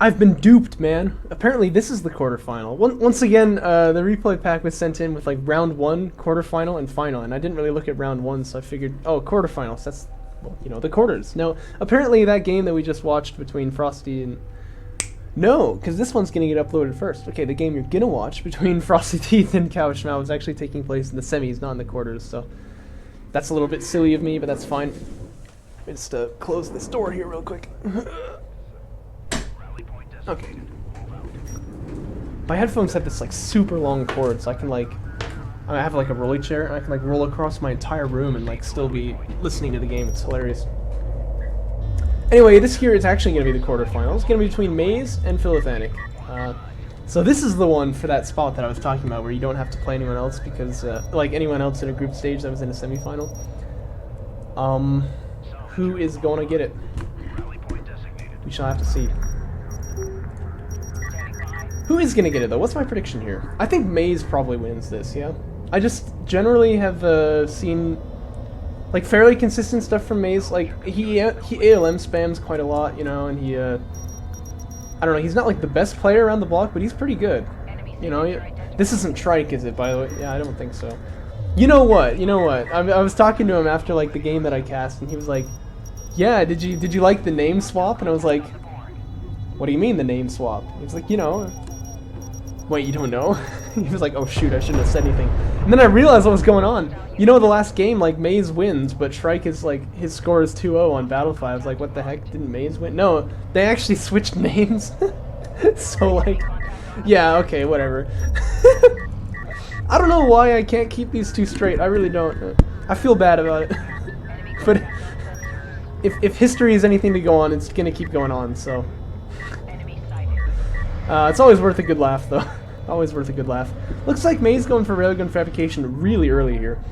I've been duped, man. Apparently this is the quarterfinal. Once again, the replay pack was sent in with like round 1, quarterfinal, and final, and I didn't really look at round 1, so I figured, oh, quarterfinals, that's, well, you know, the quarters. Now, apparently that game that we just watched between Frosty and... No, because this one's going to get uploaded first. Okay, the game you're going to watch between Frosty Teeth and Couch Mouth is actually taking place in the semis, not in the quarters, so... That's a little bit silly of me, but that's fine. Just close this door here real quick. Okay. My headphones have this like super long cord, so I can like, I have like a rolly chair, and I can like roll across my entire room and like still be listening to the game. It's hilarious. Anyway, this here is actually going to be the quarterfinals. It's going to be between Maze and Philothanic. So this is the one for that spot that I was talking about, where you don't have to play anyone else because, like anyone else in a group stage that was in a semifinal. Who is going to get it? We shall have to see. Who is going to get it, though? What's my prediction here? I think Maze probably wins this, yeah? I just generally have seen, like, fairly consistent stuff from Maze. Like, he ALM spams quite a lot, you know, and he, I don't know, he's not, like, the best player around the block, but he's pretty good. You know, this isn't Trike, is it, by the way? Yeah, I don't think so. You know what? I was talking to him after, like, the game that I cast, and he was like, yeah, did you like the name swap? And I was like, what do you mean, the name swap? He was like, you know... Wait, you don't know? He was like, oh shoot, I shouldn't have said anything. And then I realized what was going on. You know, the last game, like, Maze wins, but Shrike is, like, his score is 2-0 on Battlefy. I was like, what the heck, didn't Maze win? No, they actually switched names. So, like, yeah, okay, whatever. I don't know why I can't keep these two straight. I really don't. I feel bad about it. But if history is anything to go on, it's gonna keep going on, so... it's always worth a good laugh, though. Always worth a good laugh. Looks like Maze going for railgun fabrication really early here.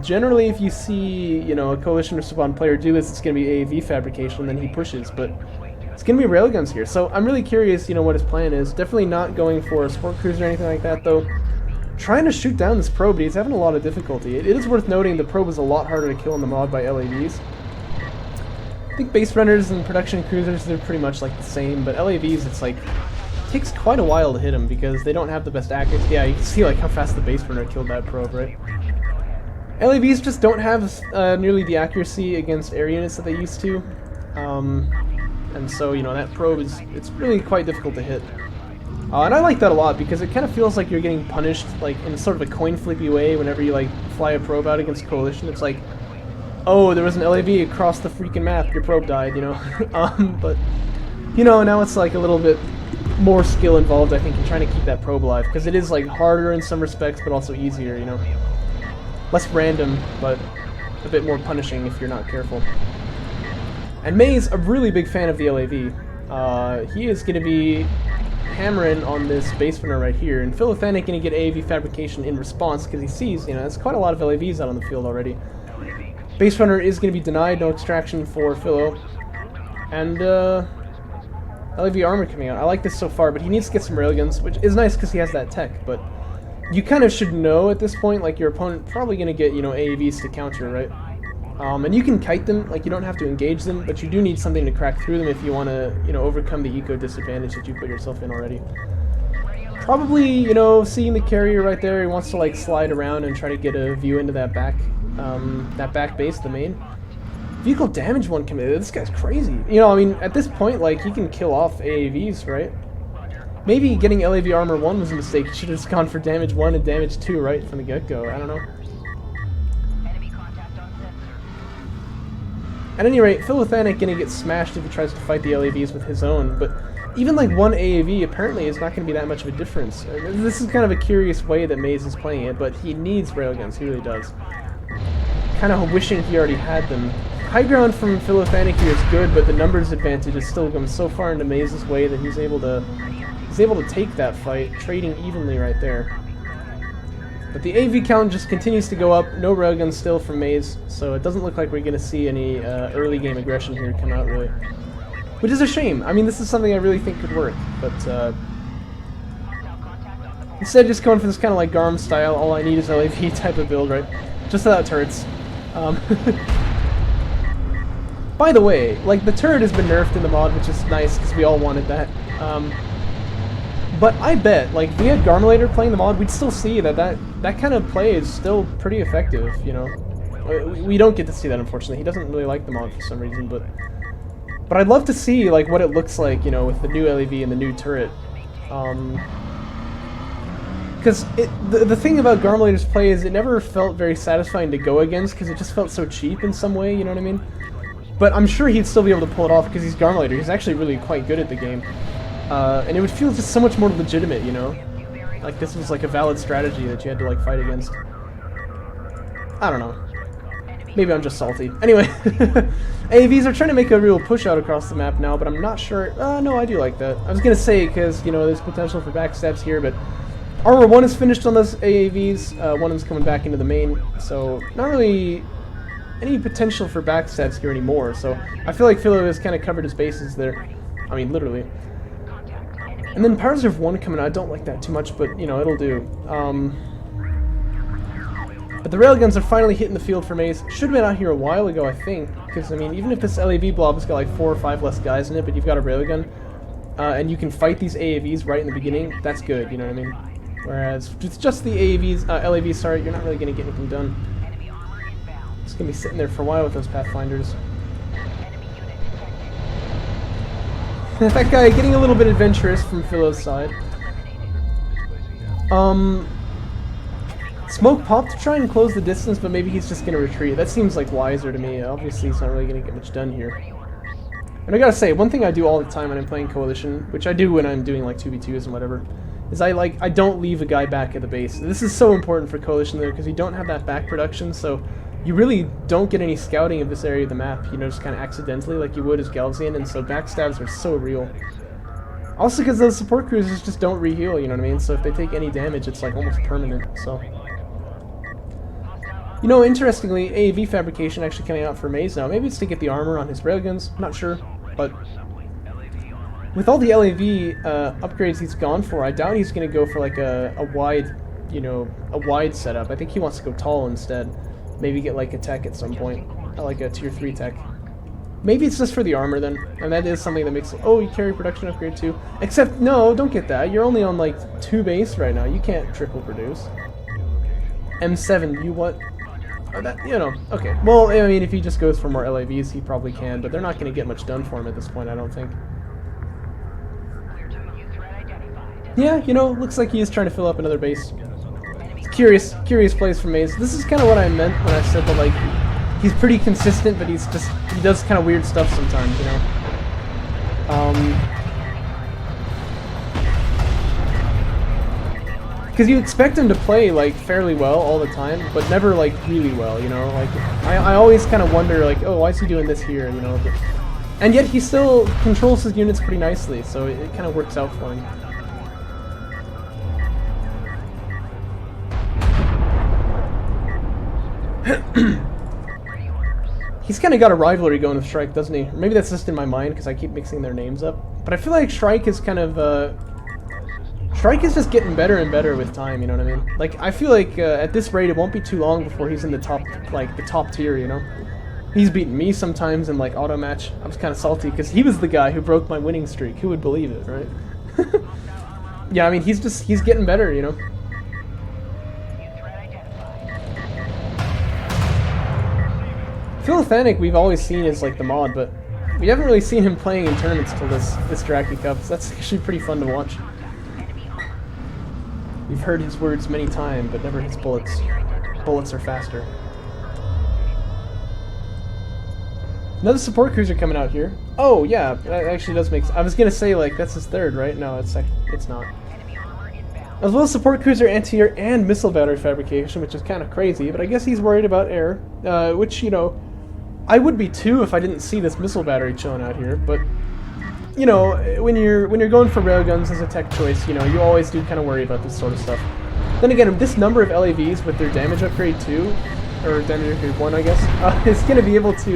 Generally, if you see, you know, a Coalition or Spawn player do this, it's going to be AAV fabrication, and then he pushes, but it's going to be railguns here. So I'm really curious, you know, what his plan is. Definitely not going for a sport cruiser or anything like that, though. Trying to shoot down this probe, but he's having a lot of difficulty. It is worth noting the probe is a lot harder to kill in the mod by LAVs. I think base runners and production cruisers, they're pretty much like the same, but LAVs, it's like, it takes quite a while to hit them because they don't have the best accuracy. Yeah, you can see like how fast the base runner killed that probe, right? LAVs just don't have nearly the accuracy against air units that they used to, and so, you know, that probe it's really quite difficult to hit. And I like that a lot because it kind of feels like you're getting punished, like in sort of a coin flippy way whenever you like fly a probe out against Coalition. It's like, oh, there was an LAV across the freaking map, your probe died, you know. But, you know, now it's like a little bit more skill involved, I think, in trying to keep that probe alive, because it is like harder in some respects, but also easier, you know. Less random, but a bit more punishing if you're not careful. And May's a really big fan of the LAV. He is going to be hammering on this base runner right here, and Philothanic going to get AAV fabrication in response, because he sees, you know, there's quite a lot of LAVs out on the field already. Base runner is going to be denied, no extraction for Philo. And, LAV armor coming out. I like this so far, but he needs to get some railguns, which is nice because he has that tech, but you kind of should know at this point, like, your opponent probably going to get, you know, AAVs to counter, right? And you can kite them, like, you don't have to engage them, but you do need something to crack through them if you want to, you know, overcome the eco disadvantage that you put yourself in already. Probably, you know, seeing the carrier right there, he wants to, like, slide around and try to get a view into that back base, the main. Vehicle damage one committed. This guy's crazy. You know, I mean, at this point, like, he can kill off AAVs, right? Maybe getting LAV armor 1 was a mistake. He should have just gone for damage 1 and damage 2, right, from the get-go. I don't know. At any rate, Philothanic gonna get smashed if he tries to fight the LAVs with his own, but even, like, one AAV apparently is not going to be that much of a difference. This is kind of a curious way that Maze is playing it, but he needs railguns. He really does. Kind of wishing he already had them. High ground from Philothanic here is good, but the numbers advantage is still going so far into Maze's way that he's able to take that fight, trading evenly right there. But the AV count just continues to go up. No railguns still from Maze, so it doesn't look like we're going to see any early game aggression here come out, really. Which is a shame. I mean, this is something I really think could work, but instead just going for this kind of like Garm style, all I need is LAV type of build, right? Just without turrets. By the way, like, the turret has been nerfed in the mod, which is nice, because we all wanted that. But I bet, like, if we had Garmulator playing the mod, we'd still see that kind of play is still pretty effective, you know? We don't get to see that, unfortunately. He doesn't really like the mod for some reason, but I'd love to see, like, what it looks like, you know, with the new LEV and the new turret. Because the thing about Garmulator's play is it never felt very satisfying to go against, because it just felt so cheap in some way, you know what I mean? But I'm sure he'd still be able to pull it off, because he's Garmulator. He's actually really quite good at the game. And it would feel just so much more legitimate, you know? Like, this was like a valid strategy that you had to, like, fight against. I don't know. Maybe I'm just salty. Anyway, AAVs are trying to make a real push out across the map now, but I'm not sure. No, I do like that. I was going to say, because, you know, there's potential for backstabs here, but Armor 1 is finished on those AAVs. One of them's coming back into the main, so not really any potential for backstabs here anymore. So I feel like Philo has kind of covered his bases there. I mean, literally. And then Power Reserve 1 coming out, I don't like that too much, but, you know, it'll do. But the railguns are finally hitting the field for Maze. Should have been out here a while ago, I think, because, I mean, even if this LAV blob has got like 4 or 5 less guys in it, but you've got a railgun, and you can fight these AAVs right in the beginning, that's good, you know what I mean? Whereas, with just the LAVs, sorry, you're not really going to get anything done. It's going to be sitting there for a while with those Pathfinders. That guy getting a little bit adventurous from Philo's side. Smoke pop to try and close the distance, but maybe he's just going to retreat. That seems like wiser to me. Obviously, he's not really going to get much done here. And I gotta say, one thing I do all the time when I'm playing Coalition, which I do when I'm doing like 2v2s and whatever, is I don't leave a guy back at the base. This is so important for Coalition there, because you don't have that back production, so you really don't get any scouting of this area of the map, you know, just kind of accidentally like you would as Galzian, and so backstabs are so real. Also because those support cruisers just don't re-heal, you know what I mean? So if they take any damage, it's like almost permanent, so... You know, interestingly, AAV fabrication actually coming out for Maze now. Maybe it's to get the armor on his railguns, not sure, but... With all the LAV upgrades he's gone for, I doubt he's going to go for like a wide, you know, a wide setup. I think he wants to go tall instead. Maybe get like a tech at some point, like a tier 3 tech. Maybe it's just for the armor then, and that is something that makes it, oh, you carry production upgrade too. Except, no, don't get that. You're only on like 2 base right now. You can't triple produce. M7, you what? That, you know, okay. Well, I mean, if he just goes for more LAVs, he probably can, but they're not going to get much done for him at this point, I don't think. Yeah, you know, looks like he is trying to fill up another base. Curious plays from Maze. This is kind of what I meant when I said that, like, he's pretty consistent, but he does kind of weird stuff sometimes, you know? Because you expect him to play, like, fairly well all the time, but never, like, really well, you know? Like, I always kind of wonder, like, oh, why is he doing this here, you know? But, and yet he still controls his units pretty nicely, so it kind of works out for him. He's kind of got a rivalry going with Shrike, doesn't he? Or maybe that's just in my mind because I keep mixing their names up. But I feel like Shrike is kind of, Shrike is just getting better and better with time, you know what I mean? Like, I feel like at this rate it won't be too long before he's in the top, like, the top tier, you know? He's beaten me sometimes in, like, auto match. I was kind of salty because he was the guy who broke my winning streak. Who would believe it, right? Yeah, I mean, he's getting better, you know? Philothanic we've always seen as like the mod, but we haven't really seen him playing in tournaments till this Jaraci Cup, so that's actually pretty fun to watch. We've heard his words many times, but never his bullets. Bullets are faster. Another support cruiser coming out here. Oh yeah, that actually does make sense. I was gonna say like that's his third, right? No, it's not. As well as support cruiser, anti-air, and missile battery fabrication, which is kind of crazy, but I guess he's worried about air, which, you know, I would be too if I didn't see this missile battery chilling out here, but, you know, when you're going for railguns as a tech choice, you know, you always do kind of worry about this sort of stuff. Then again, this number of LAVs with their damage upgrade 2, or damage upgrade 1, I guess, is going to be able to,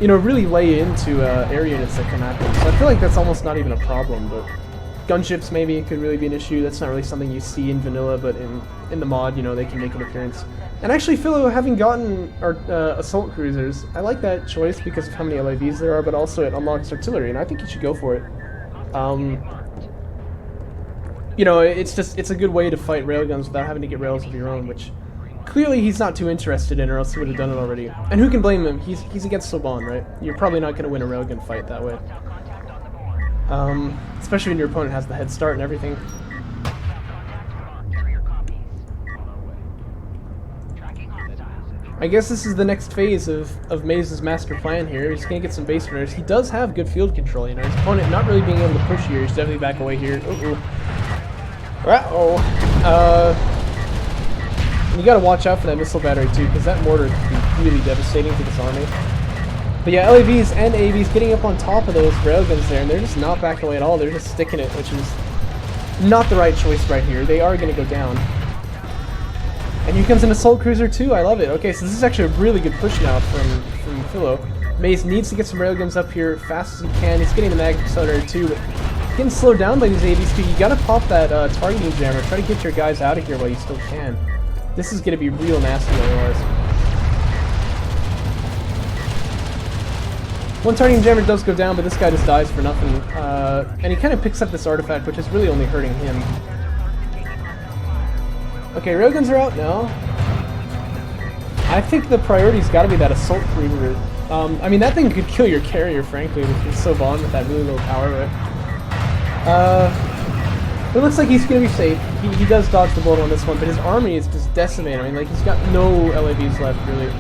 you know, really lay into air units that come at them. So I feel like that's almost not even a problem, but gunships maybe could really be an issue. That's not really something you see in vanilla, but in the mod, you know, they can make an appearance. And actually, Philo, having gotten our assault cruisers, I like that choice because of how many LAVs there are, but also it unlocks artillery, and I think you should go for it. You know, it's a good way to fight railguns without having to get rails of your own, which clearly he's not too interested in, or else he would have done it already. And who can blame him? He's against Soban, right? You're probably not going to win a railgun fight that way. Especially when your opponent has the head start and everything. I guess this is the next phase of Maze's master plan here. He's going to get some base runners. He does have good field control, you know. His opponent not really being able to push here. He's definitely back away here. You got to watch out for that missile battery too, because that mortar can be really devastating to this army. But yeah, LAVs and AVs getting up on top of those railguns there, and they're just not backing away at all. They're just sticking it, which is not the right choice right here. They are going to go down. And here comes an assault cruiser too. I love it. Okay, so this is actually a really good push now from Philo. Maze needs to get some railguns up here fast as he can. He's getting the mag accelerator too, but getting slowed down by these AVs too. You gotta pop that targeting jammer. Try to get your guys out of here while you still can. This is gonna be real nasty otherwise. One targeting jammer does go down, but this guy just dies for nothing. And he kind of picks up this artifact, which is really only hurting him. Okay, railguns are out now. I think the priority's got to be that assault cruiser. I mean, that thing could kill your carrier, frankly, with his Soban with that really low power, right? It looks like he's going to be safe. He does dodge the bullet on this one, but his army is just decimated. I mean, like, he's got no LAVs left, really,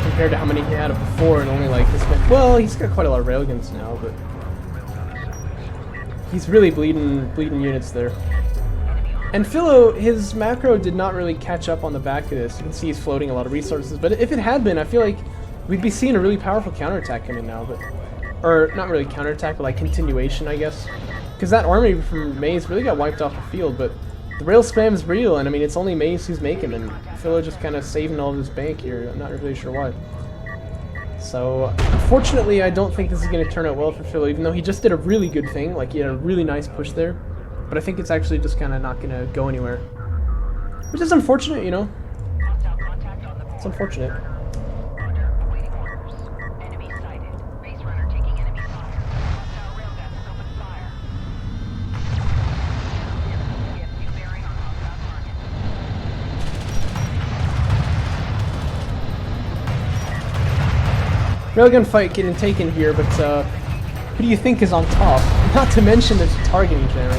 compared to how many he had before, and only, like, this many. Well, he's got quite a lot of railguns now, but he's really bleeding units there. And Philo, his macro did not really catch up on the back of this. You can see he's floating a lot of resources, but if it had been, I feel like we'd be seeing a really powerful counterattack coming now, but... Or, not really counterattack, but like continuation, I guess. Because that army from Maze really got wiped off the field, but the rail spam is real, and I mean, it's only Maze who's making them. Philo just kind of saving all of his bank here, I'm not really sure why. So, unfortunately, I don't think this is going to turn out well for Philo, even though he just did a really good thing, like he had a really nice push there. But I think it's actually just kind of not going to go anywhere. Which is unfortunate, you know? It's unfortunate. Railgun fight getting taken here, but who do you think is on top? Not to mention the targeting jammer.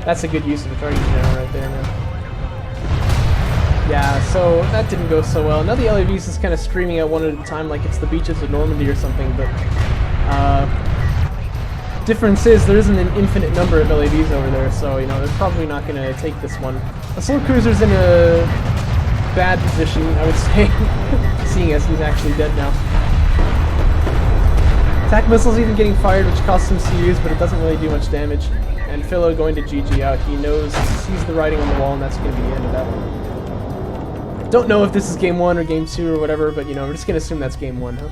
That's a good use of the targeting jammer right there, man. Yeah, so that didn't go so well. Now the LAVs is kind of streaming out one at a time like it's the beaches of Normandy or something, but difference is there isn't an infinite number of LAVs over there, so you know they're probably not going to take this one. Assault Cruiser's in a bad position, I would say, seeing as he's actually dead now. Attack missiles even getting fired, which costs some CUs, but it doesn't really do much damage. And Philo going to GG out. He knows, sees the writing on the wall, and that's going to be the end of that one. Don't know if this is game 1 or game 2 or whatever, but you know, we're just going to assume that's game 1, huh?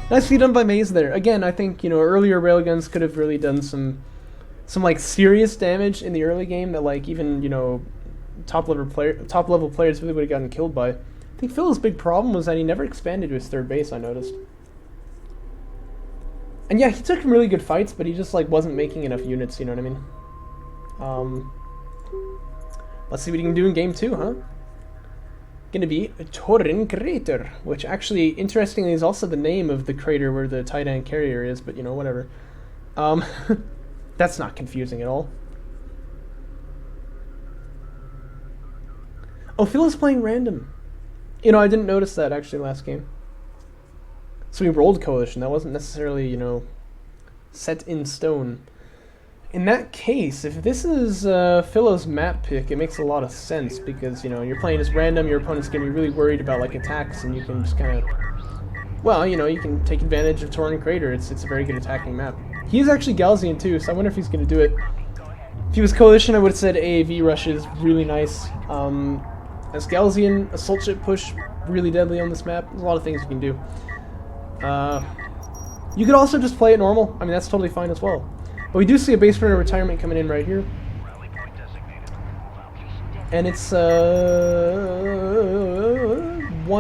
Nicely done by Maze there. Again, I think, you know, earlier railguns could have really done some like serious damage in the early game that like even, you know, top level players really would have gotten killed by. I think Phil's big problem was that he never expanded to his third base, I noticed. And yeah, he took some really good fights, but he just like wasn't making enough units, you know what I mean? Let's see what he can do in game 2, huh? Gonna be Torin Crater, which actually, interestingly, is also the name of the crater where the Titan carrier is, but you know, whatever. That's not confusing at all. Oh, Phil's playing random. You know, I didn't notice that actually last game. So we rolled Coalition. That wasn't necessarily, you know, set in stone. In that case, if this is Philo's map pick, it makes a lot of sense because, you know, you're playing as random, your opponent's going to be really worried about, like, attacks, and you can just kind of... Well, you know, you can take advantage of Torin Crater. It's a very good attacking map. He is actually Galzian, too, so I wonder if he's going to do it. If he was Coalition, I would have said AAV rush is really nice. As Galzian, assault ship push, really deadly on this map. There's a lot of things you can do. You could also just play it normal. I mean, that's totally fine as well. But we do see a base runner retirement coming in right here. And it's 1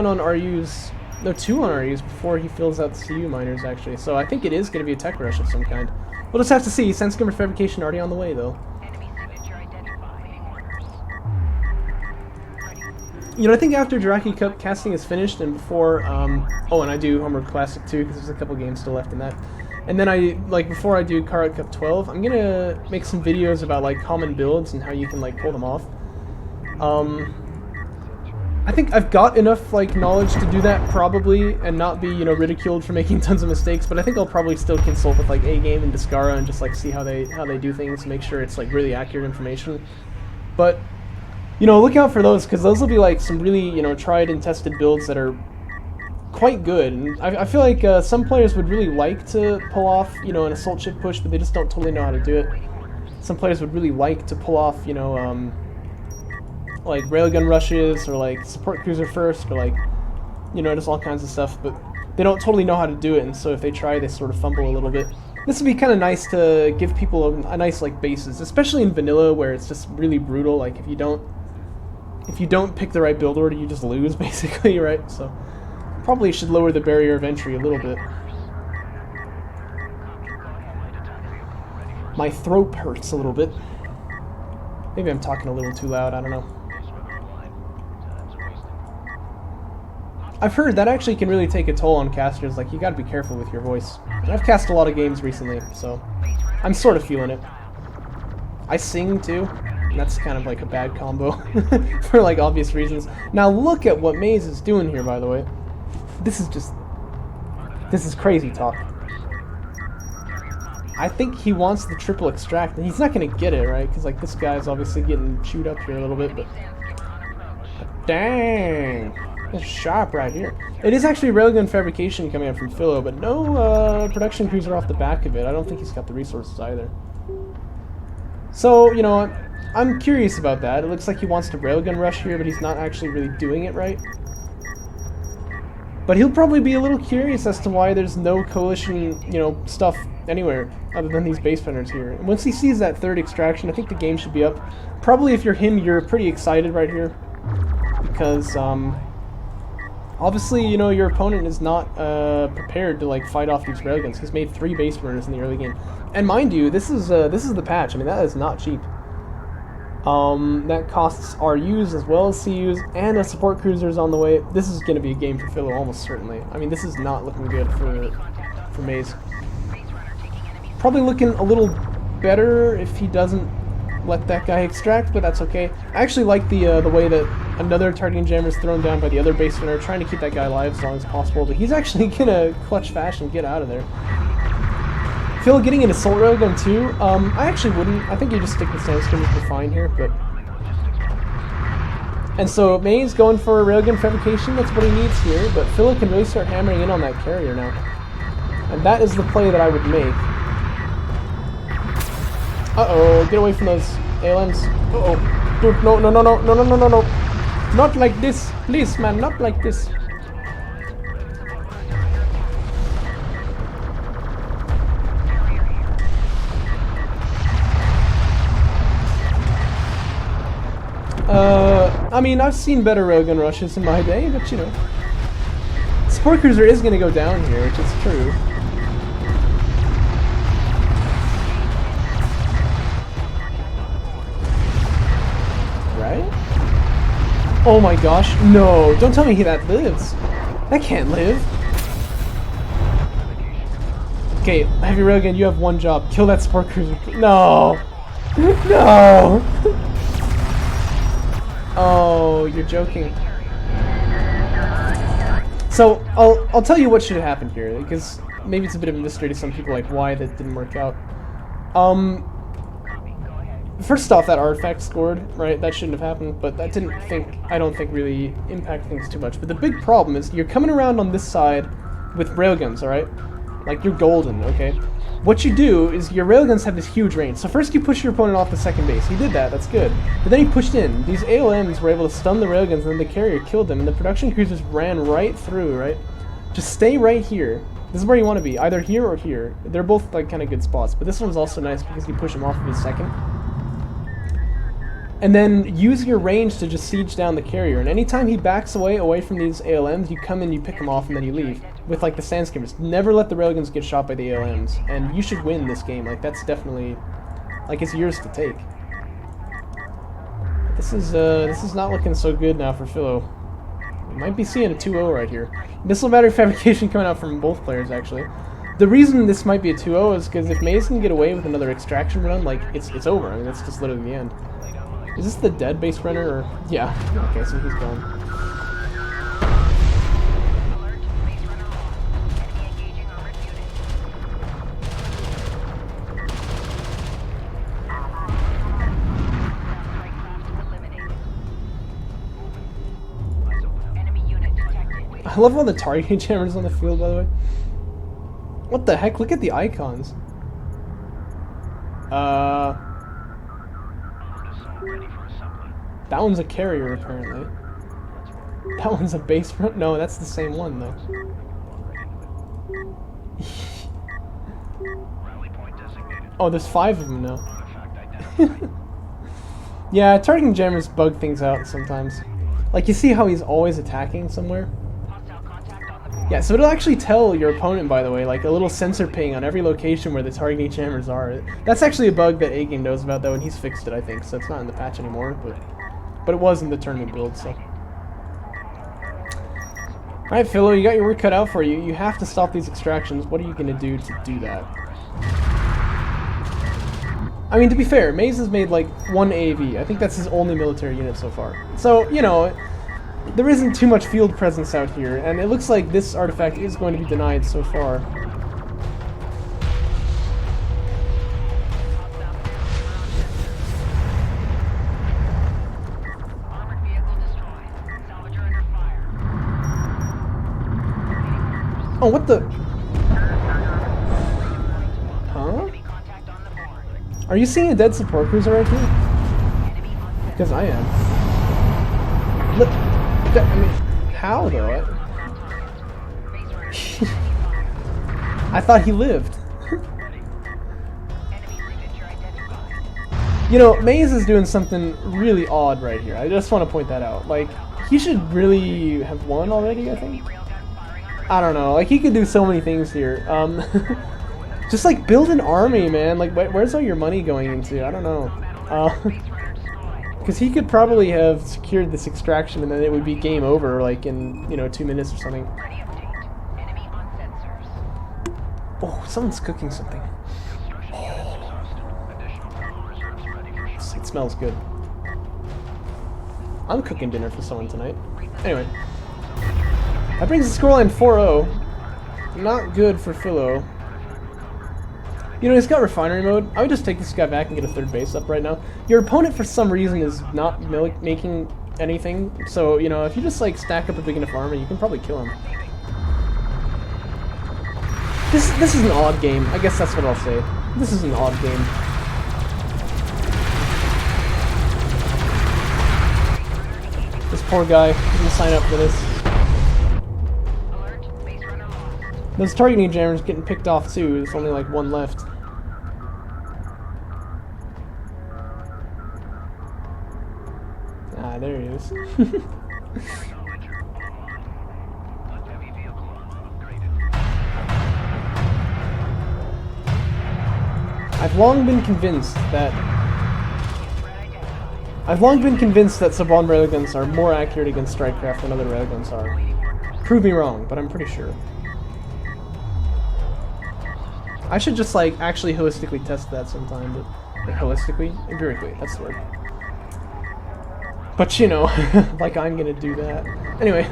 on RU's, no, 2 on RU's before he fills out the CU miners actually. So I think it is going to be a tech rush of some kind. We'll just have to see. Sense skimmer fabrication already on the way though. You know, I think after Jaraci Cup casting is finished and before, oh, and I do Homeworld Classic too because there's a couple games still left in that. And then before I do Karat Cup 12, I'm gonna make some videos about like common builds and how you can like pull them off. I think I've got enough like knowledge to do that probably and not be, you know, ridiculed for making tons of mistakes, but I think I'll probably still consult with like A-Game and Discara and just like see how they do things, make sure it's like really accurate information. But you know, look out for those because those will be like some really, you know, tried and tested builds that are quite good. And I feel like some players would really like to pull off, you know, an assault ship push, but they just don't totally know how to do it. Some players would really like to pull off, you know, like railgun rushes or like support cruiser first or like, you know, just all kinds of stuff, but they don't totally know how to do it, and so if they try, they sort of fumble a little bit. This would be kind of nice to give people a nice like basis, especially in vanilla where it's just really brutal. Like if you don't pick the right build order, you just lose basically, right? So probably should lower the barrier of entry a little bit. My throat hurts a little bit. Maybe I'm talking a little too loud, I don't know. I've heard that actually can really take a toll on casters, like you gotta be careful with your voice. And I've cast a lot of games recently, so I'm sort of feeling it. I sing too, and that's kind of like a bad combo for like obvious reasons. Now look at what Maze is doing here, by the way. This is crazy talk. I think he wants the triple extract, and he's not gonna get it, right? Because like this guy's obviously getting chewed up here a little bit, but dang. It's sharp right here. It is actually railgun fabrication coming out from Philo, but no production cruiser off the back of it. I don't think he's got the resources either. So, you know, I'm curious about that. It looks like he wants to railgun rush here, but he's not actually really doing it right. But he'll probably be a little curious as to why there's no coalition, you know, stuff anywhere other than these base runners here. And once he sees that third extraction, I think the game should be up. Probably if you're him, you're pretty excited right here. Because, obviously, you know, your opponent is not prepared to like fight off these railguns. He's made 3 base runners in the early game, and mind you, this is the patch. I mean, that is not cheap. That costs RUs as well as CUs, and a support cruiser is on the way. This is going to be a game for Philo, almost certainly. I mean, this is not looking good for Maze. Probably looking a little better if he doesn't let that guy extract, but that's okay. I actually like the way that another targeting jammer is thrown down by the other base runner, trying to keep that guy alive as long as possible, but he's actually gonna clutch fashion get out of there. Phil getting an assault railgun too. I actually wouldn't. I think you just stick with sandskimmers for fine here, but. And so May's going for a railgun fabrication. That's what he needs here, but Phil can really start hammering in on that carrier now, and that is the play that I would make. Uh-oh, get away from those ALMs. Uh-oh. Dude, no. Not like this. Please, man, not like this. I mean, I've seen better railgun rushes in my day, but you know. Support cruiser is going to go down here, which is true. Oh my gosh, no, don't tell me that lives. That can't live. Okay, heavy railgun, you have one job. Kill that support cruiser. No! No! Oh, you're joking. So, I'll tell you what should have happened here, because maybe it's a bit of a mystery to some people, like why that didn't work out. First off, that artifact scored, right? That shouldn't have happened, but that I don't think really impact things too much. But the big problem is you're coming around on this side with railguns, alright? Like, you're golden, okay? What you do is your railguns have this huge range. So first you push your opponent off the second base. He did that, that's good. But then he pushed in. These ALMs were able to stun the railguns, and then the carrier killed them, and the production cruisers ran right through, right? Just stay right here. This is where you want to be, either here or here. They're both, like, kind of good spots. But this one's also nice because you push him off of his second. and then use your range to just siege down the carrier. And anytime he backs away from these ALMs, you come in, you pick him off, and then you leave. With like the sand skimmers. Never let the railguns get shot by the ALMs. And you should win this game. Like that's definitely, like it's yours to take. This is not looking so good now for Philo. We might be seeing a 2-0 right here. Missile battery fabrication coming out from both players actually. The reason this might be a 2-0 is because if Maze can get away with another extraction run, like it's over. I mean that's just literally the end. Is this the dead base runner or yeah? Okay, so he's gone. I love all the targeting jammers on the field, by the way. What the heck? Look at the icons. That one's a carrier, apparently. That one's a base front? No, that's the same one, though. Oh, there's 5 of them now. Yeah, targeting jammers bug things out sometimes. Like, you see how he's always attacking somewhere? Yeah, so it'll actually tell your opponent, by the way, like a little sensor ping on every location where the targeting jammers are. That's actually a bug that A-Game knows about, though, and he's fixed it, I think, so it's not in the patch anymore, but it was in the tournament build, so. Alright, Philo, you got your work cut out for you. You have to stop these extractions. What are you going to do that? I mean, to be fair, Maze has made, like, 1 AV. I think that's his only military unit so far. So, you know, there isn't too much field presence out here, and it looks like this artifact is going to be denied so far. Oh, what the? Huh? Are you seeing a dead support cruiser right here? Because I am. Look, I mean, how though? I thought he lived. You know, Maze is doing something really odd right here. I just want to point that out. Like, he should really have won already, I think. I don't know, like he could do so many things here. Just like build an army, man. Like where's all your money going into? I don't know. Because he could probably have secured this extraction and then it would be game over like in, you know, 2 minutes or something. Oh, someone's cooking something. It smells good. I'm cooking dinner for someone tonight. Anyway. That brings the scoreline 4-0. Not good for Philo. You know, he's got refinery mode. I would just take this guy back and get a 3rd base up right now. Your opponent, for some reason, is not making anything. So, you know, if you just, like, stack up a big enough army, you can probably kill him. This is an odd game. I guess that's what I'll say. This is an odd game. This poor guy didn't sign up for this. Those targeting jammers getting picked off too. There's only like 1 left. Ah, there he is. I've long been convinced that Saban railguns are more accurate against strikecraft than other railguns are. Prove me wrong, but I'm pretty sure. I should just, like, actually holistically test that sometime, but... Like, holistically? Empirically, that's the word. But, you know, like I'm gonna do that. Anyway.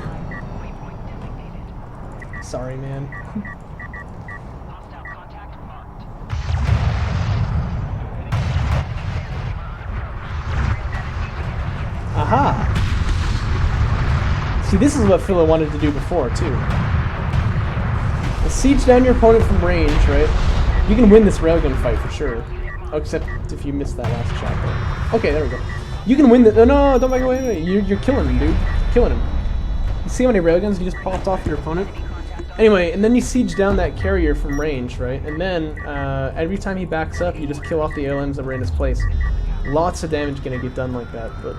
Sorry, man. Aha! See, this is what Philo wanted to do before, too. Siege down your opponent from range, right? You can win this railgun fight for sure. Oh, except if you missed that last shot there. Okay, there we go. You can win the... No, don't back away. You're killing him, dude. Killing him. You see how many railguns you just popped off your opponent? Anyway, and then you siege down that carrier from range, right? And then, every time he backs up, you just kill off the ALMs that were in his place. Lots of damage gonna get done like that, but...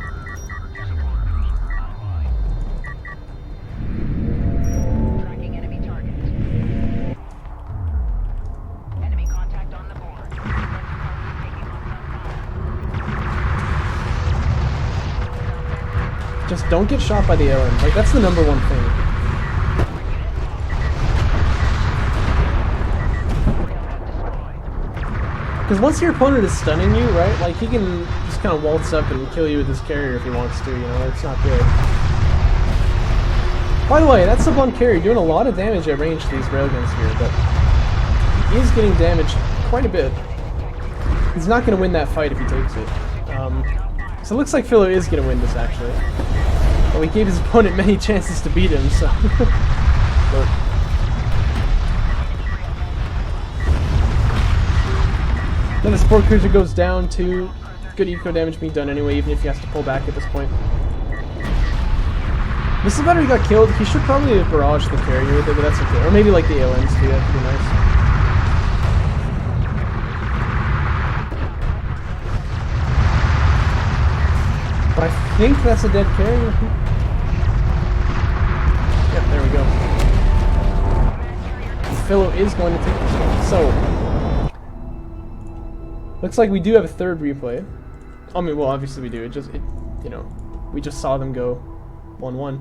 Tracking enemy target. Enemy contact on the board. Just don't get shot by the alien. Like, that's the number one thing. Because once your opponent is stunning you, right, like, he can just kind of waltz up and kill you with his carrier if he wants to, you know, it's not good. By the way, that sub-1 carry doing a lot of damage at range to these railguns here, but he is getting damaged quite a bit. He's not going to win that fight if he takes it. So it looks like Philo is going to win this, actually. Well, he gave his opponent many chances to beat him, so... but, then the support cruiser goes down too. Good eco damage being done anyway, even if he has to pull back at this point. Missile battery got killed. He should probably have barraged the carrier with it, but that's okay. Or maybe like the ALMs too, that could be nice. But I think that's a dead carrier. Yep, there we go. And Philo is going to take this one. So, looks like we do have a third replay. I mean, well, obviously we do. You know, we just saw them go 1-1.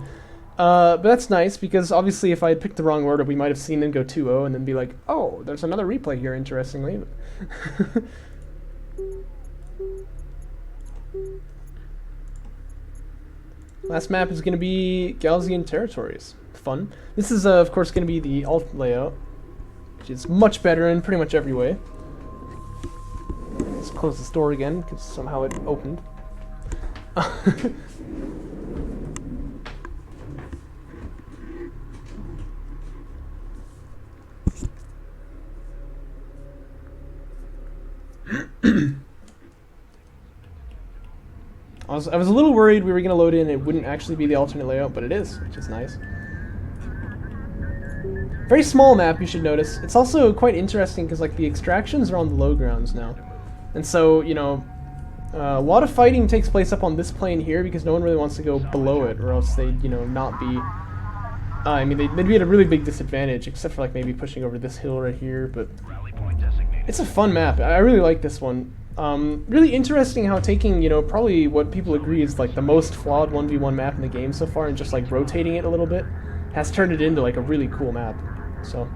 But that's nice, because obviously if I had picked the wrong order, we might have seen them go 2-0 and then be like, oh, there's another replay here, interestingly. Last map is going to be Galzian Territories. Fun. This is, of course, going to be the alt layout, which is much better in pretty much every way. Let's close this door again, because somehow it opened. I was a little worried we were going to load in and it wouldn't actually be the alternate layout, but it is, which is nice. Very small map, you should notice. It's also quite interesting because, like, the extractions are on the low grounds now. And so, you know, a lot of fighting takes place up on this plane here because no one really wants to go below it, or else they'd, you know, not be... I mean, they'd be at a really big disadvantage, except for, like, maybe pushing over this hill right here, but... It's a fun map. I really like this one. Really interesting how taking, you know, probably what people agree is, like, the most flawed 1v1 map in the game so far and just, like, rotating it a little bit has turned it into, like, a really cool map. So...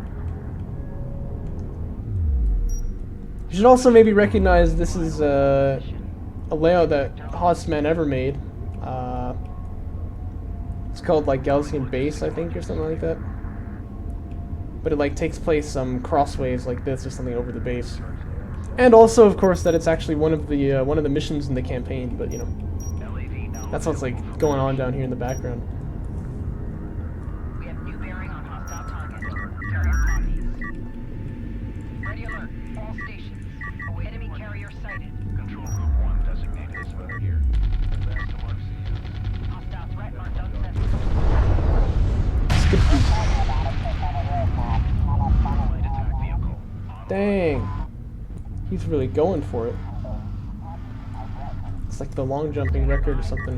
You should also maybe recognize this is a layout that Haasman ever made. It's called like Galzian Base, I think, or something like that. But it like takes place crossways like this or something over the base. And also, of course, that it's actually one of the missions in the campaign. But you know, that's what's like going on down here in the background. Dang. He's really going for it. It's like the long jumping record or something.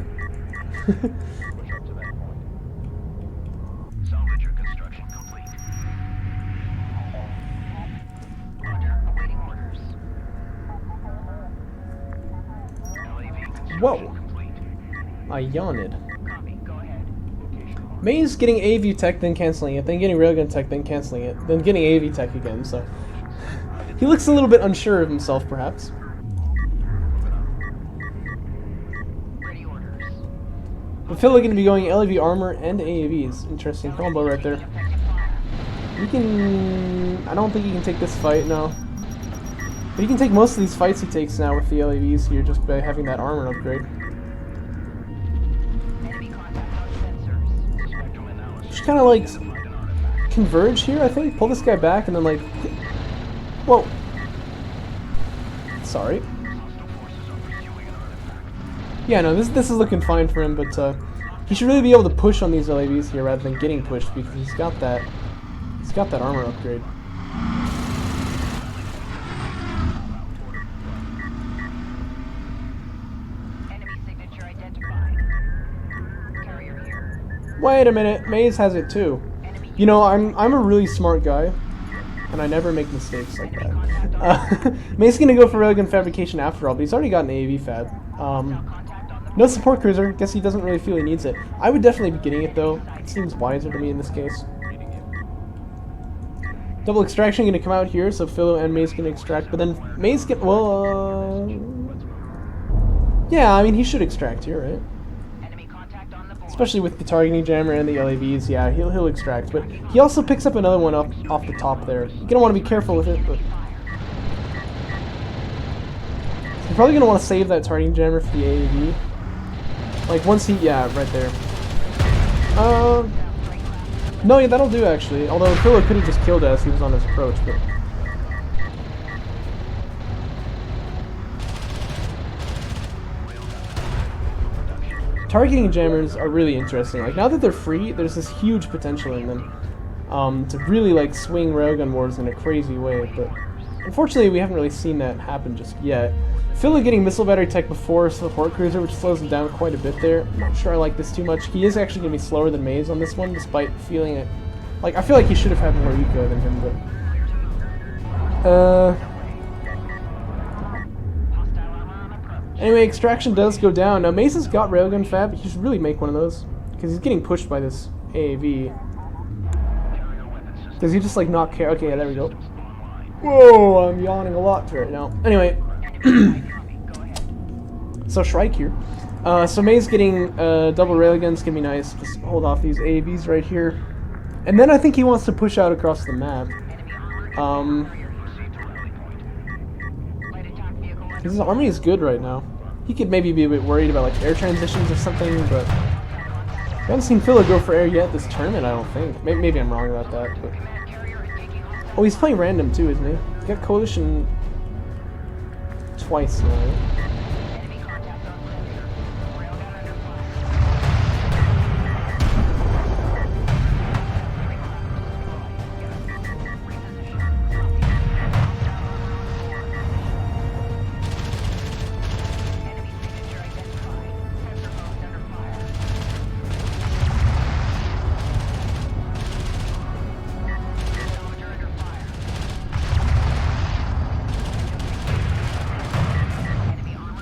Whoa. I yawned. May's getting AV tech, then canceling it, then getting railgun tech, then canceling it, then getting AV tech again, so... He looks a little bit unsure of himself, perhaps. But Phil going to be going LAV armor and AAVs. Interesting combo right there. He can... I don't think he can take this fight, no. But he can take most of these fights he takes now with the LAVs here, just by having that armor upgrade. Just kind of like converge here, I think. Pull this guy back and then like... Whoa. Sorry. Yeah, no, this is looking fine for him, but he should really be able to push on these LAVs here rather than getting pushed because he's got that armor upgrade. wait a minute, Maze has it too. You know, I'm a really smart guy, and I never make mistakes like that. Maze's gonna go for railgun fabrication after all, but he's already got an AAV fab. No support cruiser. Guess he doesn't really feel he needs it. I would definitely be getting it though. It seems wiser to me in this case. Double extraction gonna come out here, so Philo and Maze gonna extract, but then Maze get yeah, I mean he should extract here, right? Especially with the targeting jammer and the LAVs, yeah, he'll extract. But he also picks up another one off the top there. You're gonna want to be careful with it, but you're probably gonna want to save that targeting jammer for the AAV. Like once he, yeah, right there. No, yeah, that'll do actually. Although Philo could have just killed us, he was on his approach, but. Targeting jammers are really interesting. Like now that they're free, there's this huge potential in them to really like swing railgun wars in a crazy way. But unfortunately, we haven't really seen that happen just yet. Philo getting missile battery tech before support cruiser, which slows him down quite a bit there. I'm not sure I like this too much. He is actually going to be slower than Maze on this one, despite feeling it. Like I feel like he should have had more eco than him, but. Anyway, extraction does go down. Now Maze has got railgun fab. He should really make one of those because he's getting pushed by this AAV. Does he just like not care? Okay, yeah, there we go. Whoa, I'm yawning a lot right now. Anyway, so Shrike here. So Maze getting double railguns can be nice. Just hold off these AAVs right here, and then I think he wants to push out across the map. His army is good right now. He could maybe be a bit worried about like air transitions or something, but I haven't seen Philo go for air yet this tournament, I don't think. Maybe I'm wrong about that. But. Oh, he's playing random too, isn't he? He's got Coalition twice now.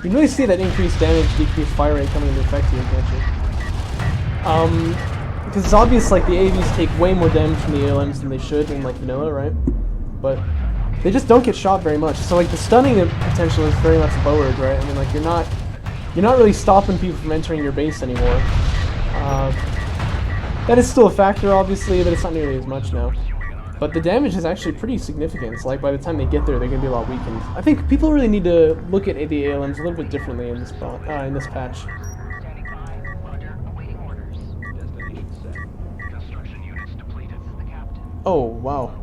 You can really see that increased damage, decreased fire rate coming into effect here, can't you? Because it's obvious like the AVs take way more damage from the ALMs than they should in like vanilla, right? But they just don't get shot very much. So like the stunning potential is very much lowered, right? I mean like you're not really stopping people from entering your base anymore. That is still a factor obviously, but it's not nearly as much now. But the damage is actually pretty significant. It's like by the time they get there, they're going to be a lot weakened. I think people really need to look at the ALMs a little bit differently in this patch. Oh, wow.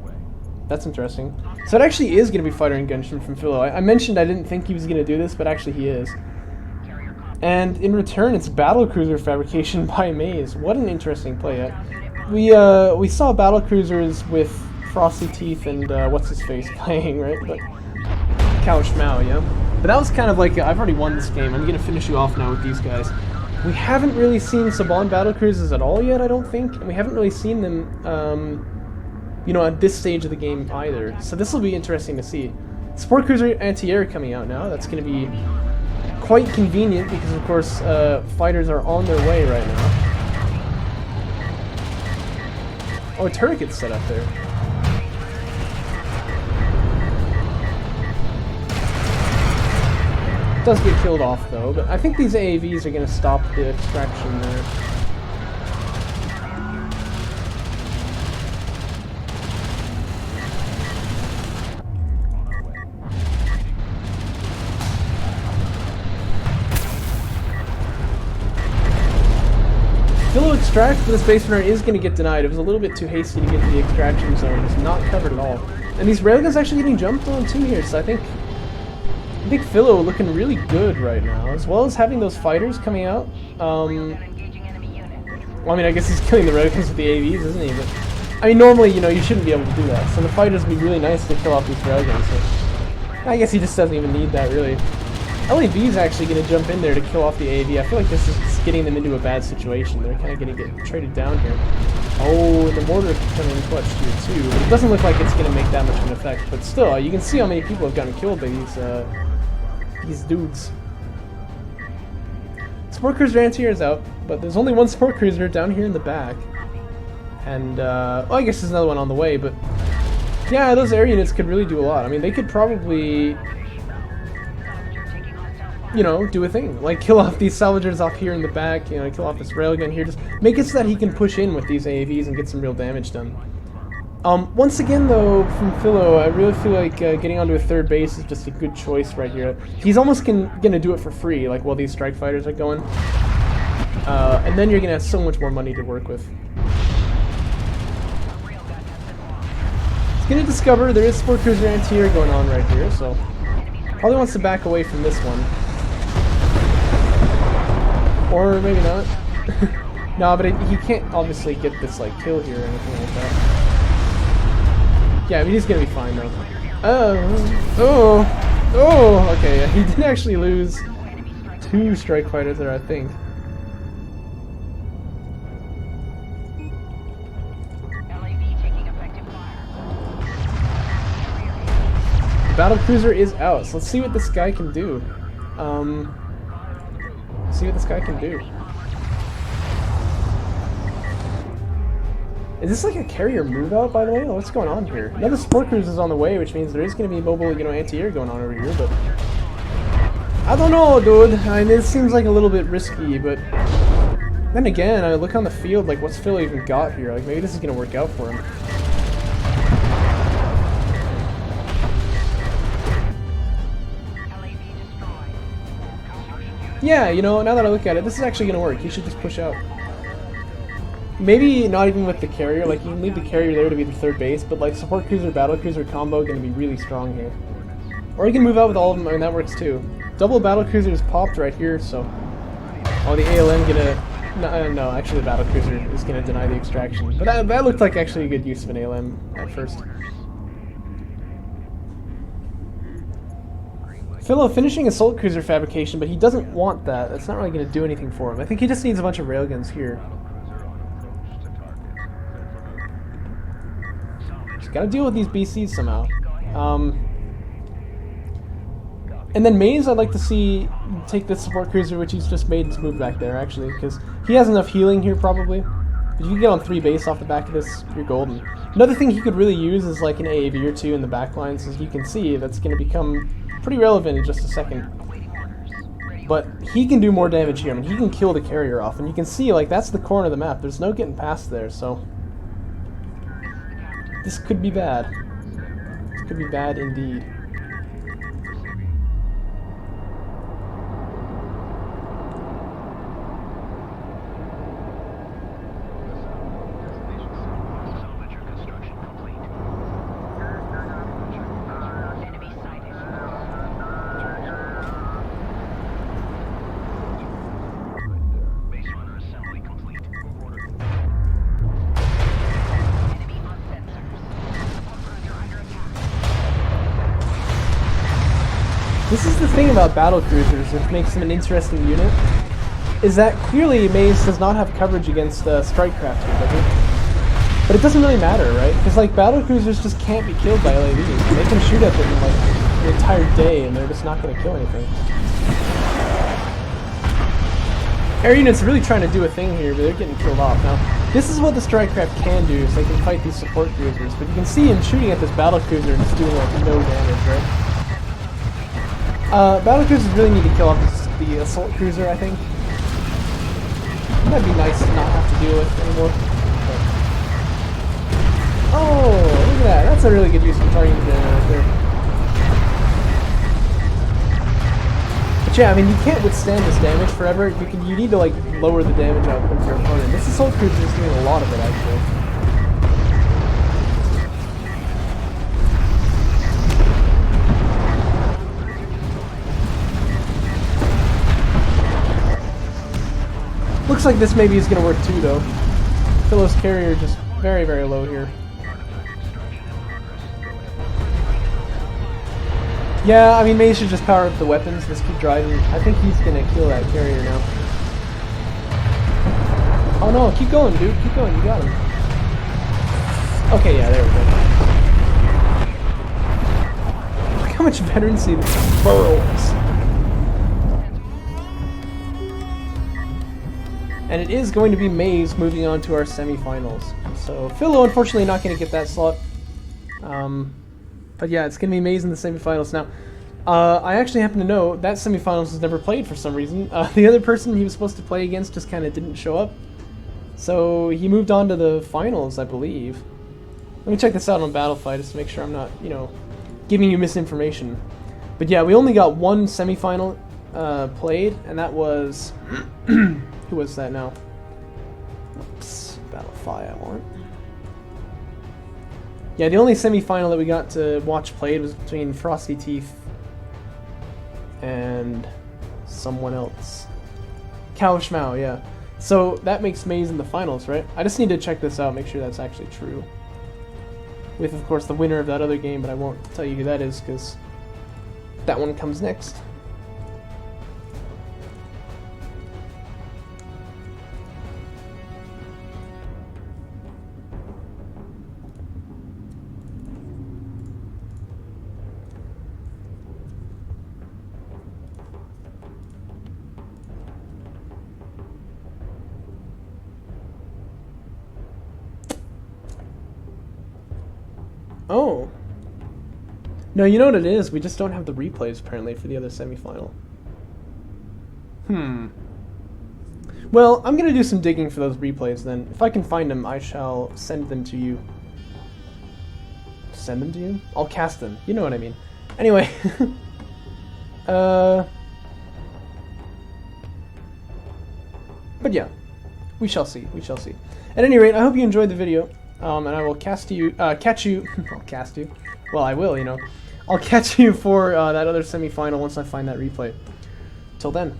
That's interesting. So it actually is going to be fighter engagement from Philo. I mentioned I didn't think he was going to do this, but actually he is. And in return, it's battlecruiser fabrication by Maze. What an interesting play. We saw battlecruisers with Frosty Teeth and what's his face playing, right? But Couch Mao, yeah. But that was kind of like I've already won this game. I'm gonna finish you off now with these guys. We haven't really seen Saban battlecruisers at all yet, I don't think, and we haven't really seen them, you know, at this stage of the game either. So this will be interesting to see. Support cruiser anti-air coming out now. That's gonna be quite convenient because of course fighters are on their way right now. Oh, a turret gets set up there. Does get killed off though, but I think these AAVs are going to stop the extraction there. Philo extract, but this base runner is going to get denied. It was a little bit too hasty to get to the extraction zone. It's not covered at all. And these railguns actually getting jumped on too here, so I think Philo looking really good right now, as well as having those fighters coming out. Well, I mean, I guess he's killing the railguns with the AVs, isn't he? But I mean, normally, you know, you shouldn't be able to do that. So the fighters would be really nice to kill off these railguns. So I guess he just doesn't even need that, really. LAV is actually going to jump in there to kill off the AV. I feel like this is getting them into a bad situation. They're kind of going to get traded down here. Oh, the mortar can come in clutch here too. But it doesn't look like it's going to make that much of an effect. But still, you can see how many people have gotten killed by these dudes. Support cruiser anti-air is out, but there's only one support cruiser down here in the back. And, well, I guess there's another one on the way, but yeah, those air units could really do a lot. I mean, they could probably, you know, do a thing. Like, kill off these salvagers off here in the back, you know, kill off this railgun here. Just make it so that he can push in with these AAVs and get some real damage done. Once again, though, from Philo, I really feel like getting onto a third base is just a good choice right here. He's almost gonna do it for free, like, while these strike fighters are going. And then you're gonna have so much more money to work with. He's gonna discover there is support cruiser anti-air going on right here, so probably wants to back away from this one. Or maybe not. No, but he can't obviously get this, like, kill here or anything like that. Yeah, I mean, he's gonna be fine, though. Oh, okay, yeah, he did actually lose 2 strike fighters there, I think. Battle cruiser is out, so let's see what this guy can do. See what this guy can do. Is this like a carrier move out, by the way? Oh, what's going on here? Another support cruiser is on the way, which means there is going to be mobile, you know, anti-air going on over here, but I don't know, dude. I mean, it seems like a little bit risky, but then again, I look on the field, like, what's Phil even got here? Like, maybe this is going to work out for him. Yeah, you know, now that I look at it, this is actually going to work. He should just push out. Maybe not even with the carrier, like, you can leave the carrier there to be the third base, but, like, support cruiser, battle cruiser combo going to be really strong here. Or you can move out with all of them, I mean, that works too. Double battle cruiser is popped right here, so... Oh, the ALM gonna... No, actually the battle cruiser is gonna deny the extraction. But that looked like actually a good use of an ALM at first. Philo finishing assault cruiser fabrication, but he doesn't want that. That's not really going to do anything for him. I think he just needs a bunch of railguns here. Just got to deal with these BCs somehow. And then Maze, I'd like to see take this support cruiser, which he's just made his move back there, actually, because he has enough healing here, probably. If you can get on 3 base off the back of this, you're golden. Another thing he could really use is like an AAV or 2 in the back lines, as you can see, that's going to become pretty relevant in just a second. But he can do more damage here. I mean, he can kill the carrier off, and you can see, like, that's the corner of the map. There's no getting past there, so this could be bad. This could be bad indeed. This is the thing about battle cruisers, which makes them an interesting unit, is that clearly Maze does not have coverage against strike craft here, does it? But it doesn't really matter, right? Because, like, battle cruisers just can't be killed by LAVs. They can shoot at them, like, the entire day, and they're just not going to kill anything. Air units are really trying to do a thing here, but they're getting killed off. Now, this is what the strike craft can do, is they can fight these support cruisers, but you can see him shooting at this battle cruiser and just doing, like, no damage, right? Battle cruisers really need to kill off the assault cruiser, I think. That'd be nice to not have to deal with anymore. But... oh, look at that. That's a really good use of targeting right there. But yeah, I mean, you can't withstand this damage forever. You need to, like, lower the damage output of your opponent. This assault cruiser is doing a lot of it, actually. Looks like this maybe is going to work too, though. Philo's carrier just very, very low here. Yeah, I mean, Maze should just power up the weapons, just keep driving. I think he's gonna kill that carrier now. Oh no, keep going, dude, keep going, you got him. Okay, yeah, there we go. Look how much veterancy this burrows. And it is going to be Maze moving on to our semifinals. So Philo, unfortunately, not going to get that slot. But yeah, it's going to be Maze in the semifinals. Now, I actually happen to know that semifinals was never played for some reason. The other person he was supposed to play against just kind of didn't show up. So he moved on to the finals, I believe. Let me check this out on Battlefight just to make sure I'm not, you know, giving you misinformation. But yeah, we only got one semifinal played, and that was... Who was that now? Oops, Battlefight I want. Yeah, the only semi-final that we got to watch played was between Frosty Teeth and someone else. Kawashmao, yeah. So that makes Maze in the finals, right? I just need to check this out, make sure that's actually true. With, of course, the winner of that other game, but I won't tell you who that is because that one comes next. Oh. No, you know what it is? We just don't have the replays, apparently, for the other semifinal. Well, I'm going to do some digging for those replays, then. If I can find them, I shall send them to you. Send them to you? I'll cast them. You know what I mean. Anyway. But yeah. We shall see. We shall see. At any rate, I hope you enjoyed the video. And I will catch you. I'll cast you. Well, I will, you know. I'll catch you for that other semi-final once I find that replay. Till then.